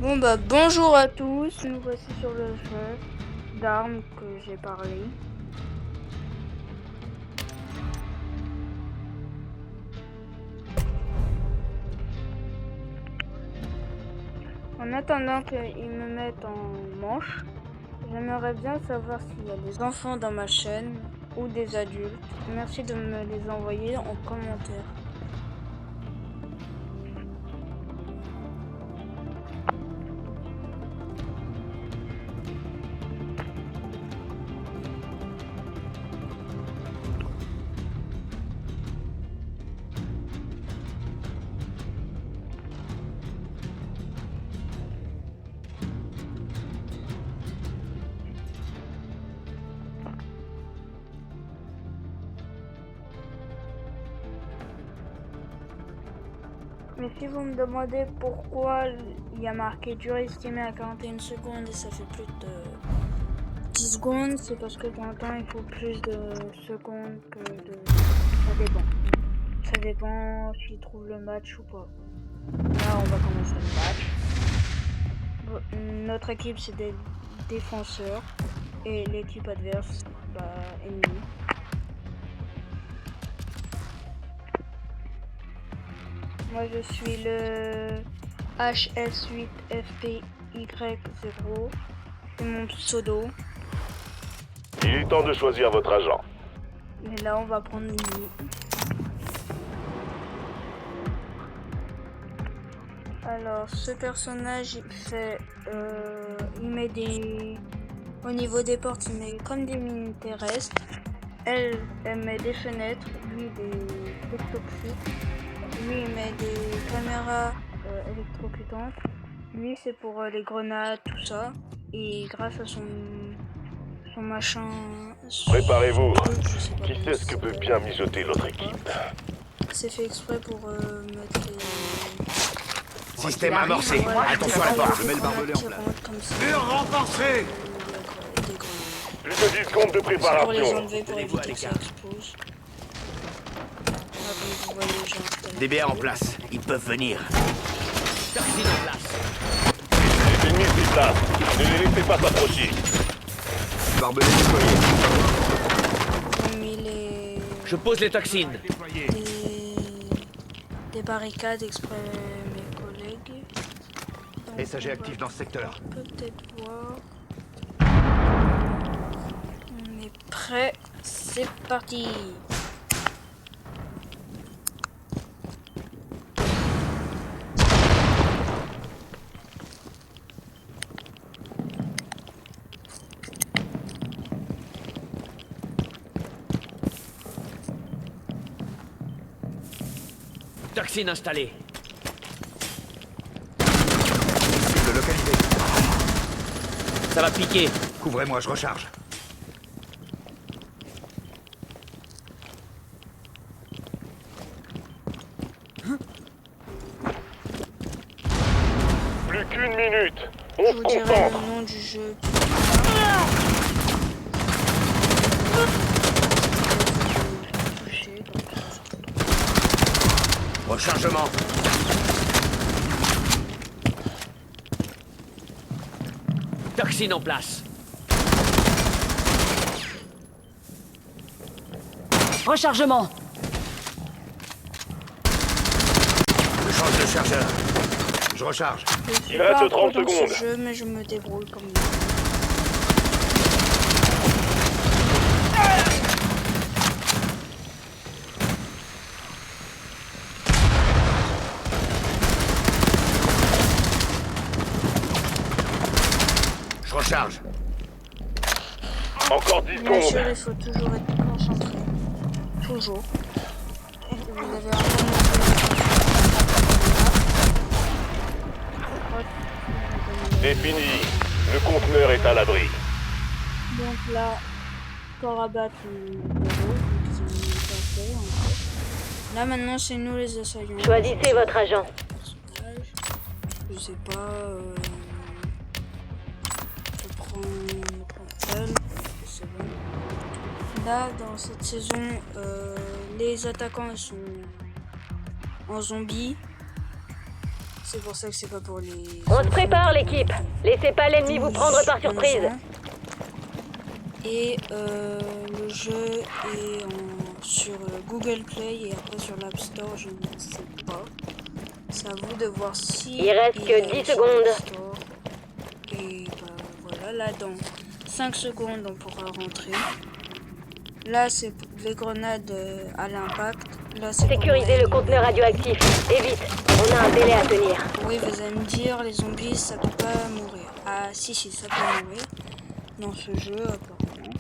Bon bah bonjour à tous, nous voici sur le jeu d'armes que j'ai parlé. En attendant qu'ils me mettent en manche, j'aimerais bien savoir s'il y a des enfants dans ma chaîne ou des adultes. Merci de me les envoyer en commentaire. Mais si vous me demandez pourquoi il y a marqué durée estimée à 41 secondes et ça fait plus de 10 secondes, c'est parce que pour l'instant il faut plus de secondes que de... Ça dépend. Ça dépend s'ils trouvent le match ou pas. Là on va commencer le match. Notre équipe c'est des défenseurs et l'équipe adverse, ennemie. Moi je suis le HS8FPY0. C'est mon pseudo. Il est temps de choisir votre agent. Mais là on va prendre Lily. Alors ce personnage il fait il met des... Au niveau des portes il met comme des mines terrestres. Elle met des fenêtres, lui des toxiques. Lui il met des caméras électrocutantes. Lui c'est pour les grenades, tout ça. Et grâce à son machin... Préparez-vous. Qui Qui sait ce que peut bien mijoter l'autre équipe? C'est fait exprès pour mettre les... Système amorcé. Attention à la porte. Je mets le barbelé en place. Mur renforcé. Plus de 10 secondes de Pour les préparation. enlever, pour éviter que ça explose. Là, comme vous voyez, j'ai installé. DBA en place. Ils peuvent venir. Les ennemis se déplacent. Ne les laissez pas s'approcher. Barbelé déployé. J'ai mis les... Je pose les toxines. des barricades exprès mes collègues. Donc, SAG actif dans ce secteur. on peut peut-être voir. On est prêt. C'est parti. Toxine installée. Cible localisé. Ça va piquer. Couvrez-moi, je recharge. Plus qu'une minute. Je On vous se dirai concentre. le nom du jeu. Rechargement. Toxine en place. Rechargement. Je change de chargeur. Je recharge. Je Il reste suis pas 30 pro dans secondes. ce jeu, mais je me débrouille comme ça. Je recharge. Encore 10 Bien sûr, secondes. il faut toujours être concentré. Toujours. Et vous avez un C'est fini. Le conteneur est à l'abri. Donc là, corps à battre le héros, ils ont pas fait encore. Là maintenant, c'est nous les assaillants. Choisissez votre agent. Je sais pas. Je prends elle. C'est bon. Là, dans cette saison, les attaquants ils sont en zombie. C'est pour ça que c'est pas pour les... On se prépare, l'équipe. Laissez pas l'ennemi vous prendre par surprise. Et le jeu est sur Google Play et après sur l'App Store, je ne sais pas. C'est à vous de voir si... Il reste que 10 secondes. Et bah voilà, là dans 5 secondes on pourra rentrer. Là c'est les grenades à l'impact. Là c'est Sécurisez le conteneur radioactif. Et vite, on a un délai à tenir. Oui, vous allez me dire, les zombies ça peut pas mourir. Ah si, ça peut mourir dans ce jeu apparemment.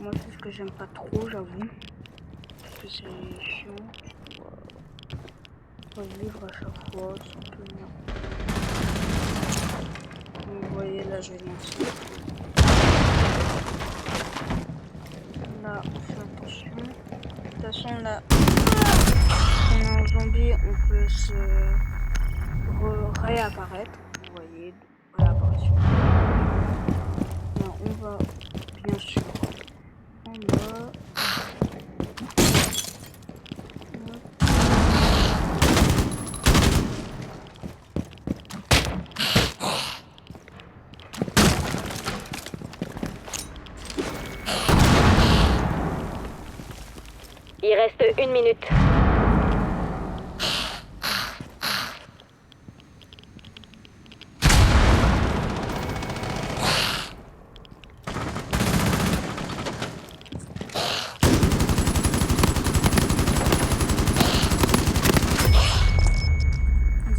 Moi c'est ce que j'aime pas trop, j'avoue. Parce que c'est chiant. Revivre à chaque fois, c'est un peu bien. Vous voyez là je vais lancer. Là on fait attention. De toute façon là, si on est un zombie, on peut se réapparaître. Vous voyez, réapparition. Là on va bien sûr en bas. Il reste 1 minute.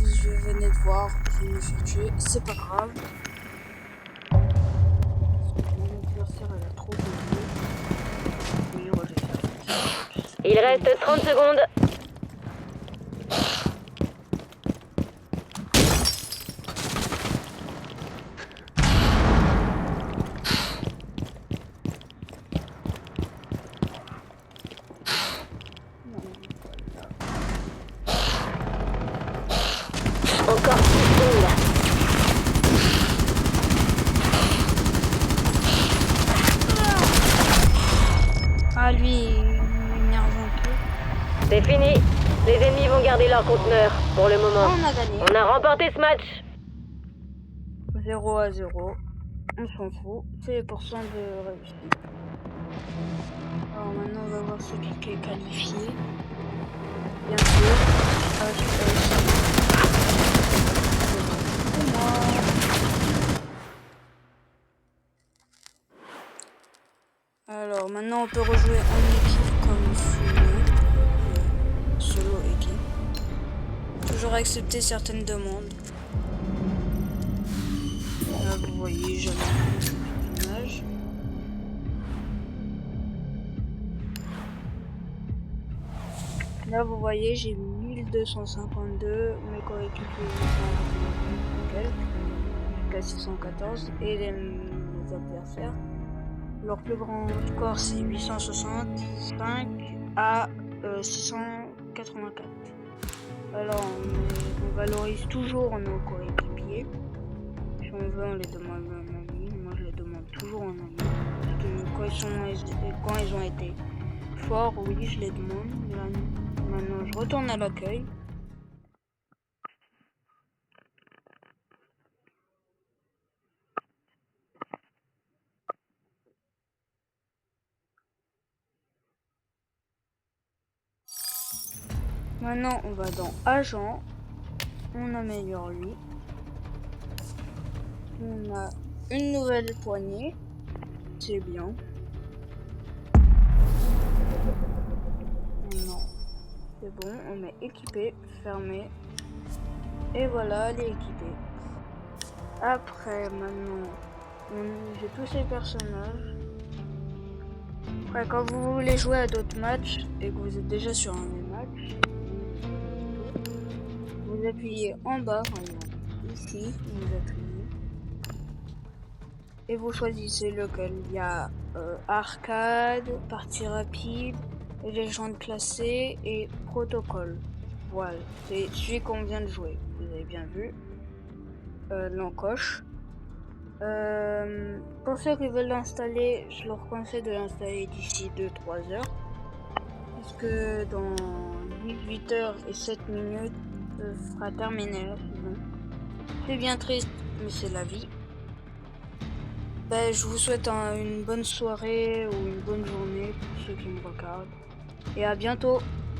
Je venais de voir, je vais me faire tuer, c'est pas grave. Mon adversaire elle a trop de vie. Oui, Roger. Il reste 30 secondes. Encore 6 secondes. Ah lui, il m'énerve un peu. C'est fini. Les ennemis vont garder leur conteneur pour le Ah, moment. on a gagné. On a remporté ce match. 0-0. On s'en fout. C'est les pourcents de réussite. Alors maintenant on va voir celui qui est qualifié. Bien sûr. C'est moi. Alors maintenant on peut rejouer en équipe comme solo équipe. Toujours accepter certaines demandes. Là vous voyez jamais le personnage. Là vous voyez j'ai 1252, mes coéquipiers jusqu'à 614 et mes adversaires. Leur plus grand score c'est 865 à 684. Alors on valorise toujours nos coéquipiers. Si on veut on les demande en ami. Moi je les demande toujours en ami. Parce que quand ils ont été forts, oui je les demande. Là, maintenant je retourne à l'accueil. Maintenant, on va dans Agent. On améliore lui. On a une nouvelle poignée. C'est bien. Non. C'est bon. On met équipé, fermé. Et voilà, elle est équipée. Après, maintenant, j'ai tous ces personnages. Après, quand vous voulez jouer à d'autres matchs et que vous êtes déjà sur un même match, vous appuyez en bas, par exemple, ici, vous appuyez. Et vous choisissez lequel. Il y a arcade, partie rapide, légende classée et protocole. Voilà, c'est celui qu'on vient de jouer. Vous avez bien vu. L'encoche. Pour ceux qui veulent l'installer, je leur conseille de l'installer d'ici 2-3 heures. Parce que dans 18 heures et 7 minutes, sera terminée la saison. C'est bien triste, mais c'est la vie. Ben, je vous souhaite une bonne soirée ou une bonne journée pour ceux qui me regardent. Et à bientôt!